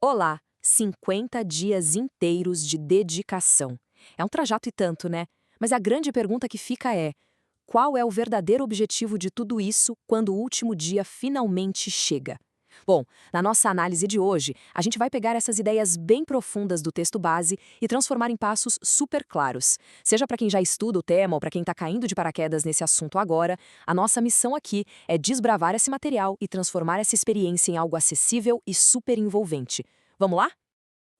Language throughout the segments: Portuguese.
Olá, 50 dias inteiros de dedicação. É um trajeto e tanto, né? Mas a grande pergunta que fica é: qual é o verdadeiro objetivo de tudo isso quando o último dia finalmente chega? Bom, na nossa análise de hoje, a gente vai pegar essas ideias bem profundas do texto base e transformar em passos super claros. Seja para quem já estuda o tema ou para quem está caindo de paraquedas nesse assunto agora, a nossa missão aqui é desbravar esse material e transformar essa experiência em algo acessível e super envolvente. Vamos lá?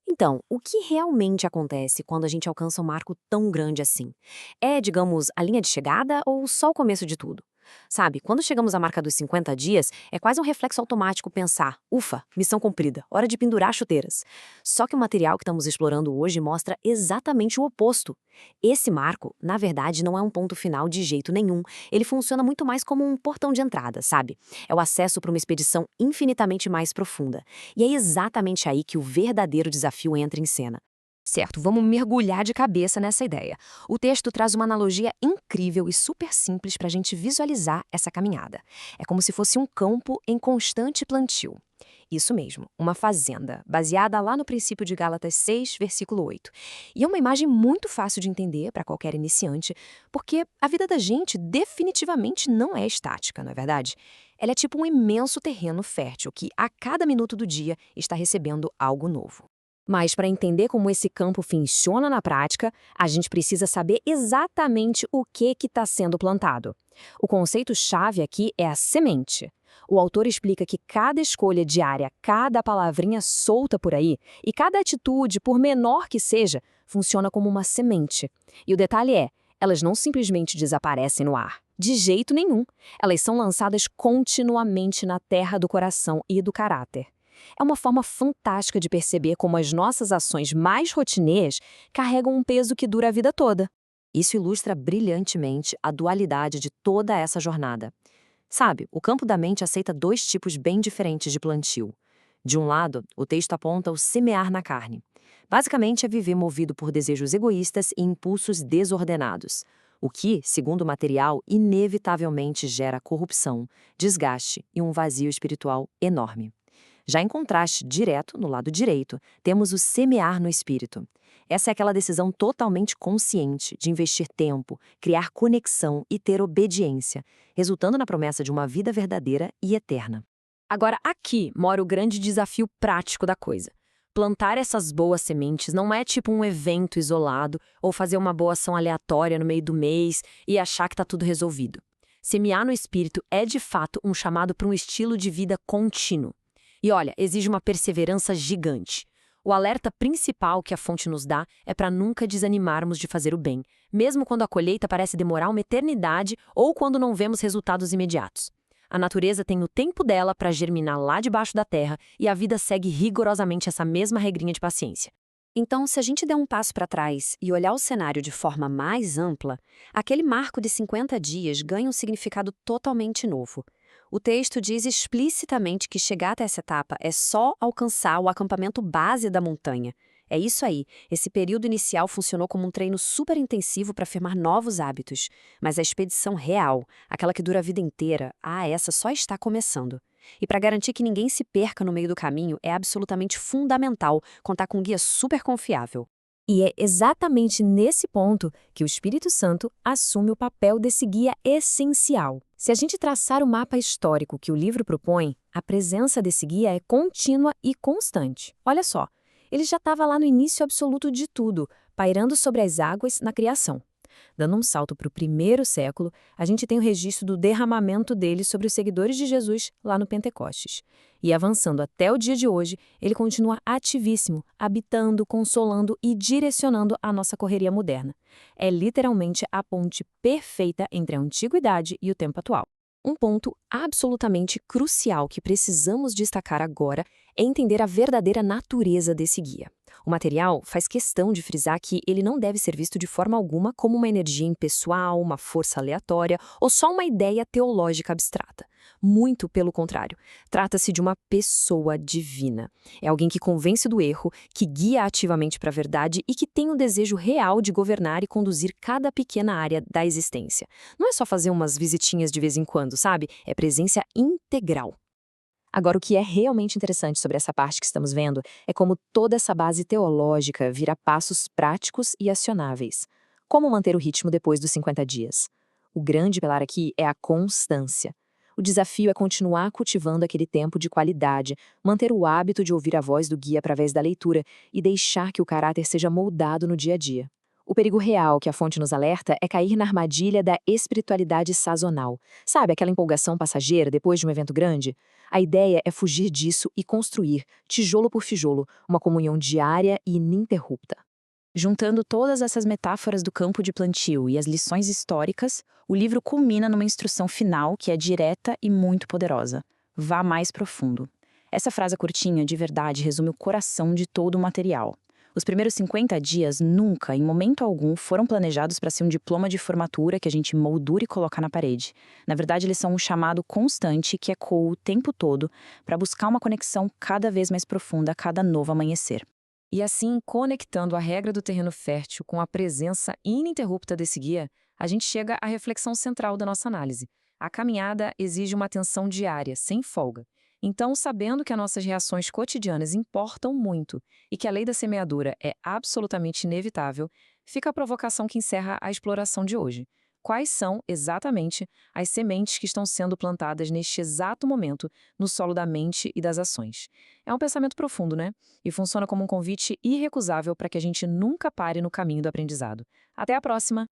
Então, o que realmente acontece quando a gente alcança um marco tão grande assim? É, digamos, a linha de chegada ou só o começo de tudo? Sabe, quando chegamos à marca dos 50 dias, é quase um reflexo automático pensar: ufa, missão cumprida, hora de pendurar chuteiras. Só que o material que estamos explorando hoje mostra exatamente o oposto. Esse marco, na verdade, não é um ponto final de jeito nenhum. Ele funciona muito mais como um portão de entrada, sabe? É o acesso para uma expedição infinitamente mais profunda. E é exatamente aí que o verdadeiro desafio entra em cena. Certo, vamos mergulhar de cabeça nessa ideia. O texto traz uma analogia incrível e super simples para a gente visualizar essa caminhada. É como se fosse um campo em constante plantio. Isso mesmo, uma fazenda, baseada lá no princípio de Gálatas 6, versículo 8. E é uma imagem muito fácil de entender para qualquer iniciante, porque a vida da gente definitivamente não é estática, não é verdade? Ela é tipo um imenso terreno fértil que, a cada minuto do dia, está recebendo algo novo. Mas para entender como esse campo funciona na prática, a gente precisa saber exatamente o que está sendo plantado. O conceito-chave aqui é a semente. O autor explica que cada escolha diária, cada palavrinha solta por aí e cada atitude, por menor que seja, funciona como uma semente. E o detalhe é, elas não simplesmente desaparecem no ar. De jeito nenhum. Elas são lançadas continuamente na terra do coração e do caráter. É uma forma fantástica de perceber como as nossas ações mais rotineiras carregam um peso que dura a vida toda. Isso ilustra brilhantemente a dualidade de toda essa jornada. Sabe, o campo da mente aceita dois tipos bem diferentes de plantio. De um lado, o texto aponta o semear na carne. Basicamente, é viver movido por desejos egoístas e impulsos desordenados, o que, segundo o material, inevitavelmente gera corrupção, desgaste e um vazio espiritual enorme. Já em contraste direto, no lado direito, temos o semear no espírito. Essa é aquela decisão totalmente consciente de investir tempo, criar conexão e ter obediência, resultando na promessa de uma vida verdadeira e eterna. Agora, aqui mora o grande desafio prático da coisa. Plantar essas boas sementes não é tipo um evento isolado ou fazer uma boa ação aleatória no meio do mês e achar que está tudo resolvido. Semear no espírito é de fato um chamado para um estilo de vida contínuo. E olha, exige uma perseverança gigante. O alerta principal que a fonte nos dá é para nunca desanimarmos de fazer o bem, mesmo quando a colheita parece demorar uma eternidade ou quando não vemos resultados imediatos. A natureza tem o tempo dela para germinar lá debaixo da terra e a vida segue rigorosamente essa mesma regrinha de paciência. Então, se a gente der um passo para trás e olhar o cenário de forma mais ampla, aquele marco de 50 dias ganha um significado totalmente novo. O texto diz explicitamente que chegar até essa etapa é só alcançar o acampamento base da montanha. É isso aí, esse período inicial funcionou como um treino super intensivo para firmar novos hábitos. Mas a expedição real, aquela que dura a vida inteira, essa só está começando. E para garantir que ninguém se perca no meio do caminho, é absolutamente fundamental contar com um guia super confiável. E é exatamente nesse ponto que o Espírito Santo assume o papel desse guia essencial. Se a gente traçar o mapa histórico que o livro propõe, a presença desse guia é contínua e constante. Olha só, ele já estava lá no início absoluto de tudo, pairando sobre as águas na criação. Dando um salto para o primeiro século, a gente tem o registro do derramamento dele sobre os seguidores de Jesus lá no Pentecostes. E avançando até o dia de hoje, ele continua ativíssimo, habitando, consolando e direcionando a nossa correria moderna. É literalmente a ponte perfeita entre a antiguidade e o tempo atual. Um ponto absolutamente crucial que precisamos destacar agora é entender a verdadeira natureza desse guia. O material faz questão de frisar que ele não deve ser visto de forma alguma como uma energia impessoal, uma força aleatória ou só uma ideia teológica abstrata. Muito pelo contrário, trata-se de uma pessoa divina. É alguém que convence do erro, que guia ativamente para a verdade e que tem o desejo real de governar e conduzir cada pequena área da existência. Não é só fazer umas visitinhas de vez em quando, sabe? É presença integral. Agora, o que é realmente interessante sobre essa parte que estamos vendo é como toda essa base teológica vira passos práticos e acionáveis. Como manter o ritmo depois dos 50 dias? O grande pilar aqui é a constância. O desafio é continuar cultivando aquele tempo de qualidade, manter o hábito de ouvir a voz do guia através da leitura e deixar que o caráter seja moldado no dia a dia. O perigo real que a fonte nos alerta é cair na armadilha da espiritualidade sazonal. Sabe, aquela empolgação passageira depois de um evento grande? A ideia é fugir disso e construir, tijolo por tijolo, uma comunhão diária e ininterrupta. Juntando todas essas metáforas do campo de plantio e as lições históricas, o livro culmina numa instrução final que é direta e muito poderosa. Vá mais profundo. Essa frase curtinha, de verdade, resume o coração de todo o material. Os primeiros 50 dias nunca, em momento algum, foram planejados para ser um diploma de formatura que a gente moldura e coloca na parede. Na verdade, eles são um chamado constante que ecoa o tempo todo para buscar uma conexão cada vez mais profunda a cada novo amanhecer. E assim, conectando a regra do terreno fértil com a presença ininterrupta desse guia, a gente chega à reflexão central da nossa análise. A caminhada exige uma atenção diária, sem folga. Então, sabendo que as nossas reações cotidianas importam muito e que a lei da semeadura é absolutamente inevitável, fica a provocação que encerra a exploração de hoje. Quais são, exatamente, as sementes que estão sendo plantadas neste exato momento no solo da mente e das ações? É um pensamento profundo, né? E funciona como um convite irrecusável para que a gente nunca pare no caminho do aprendizado. Até a próxima!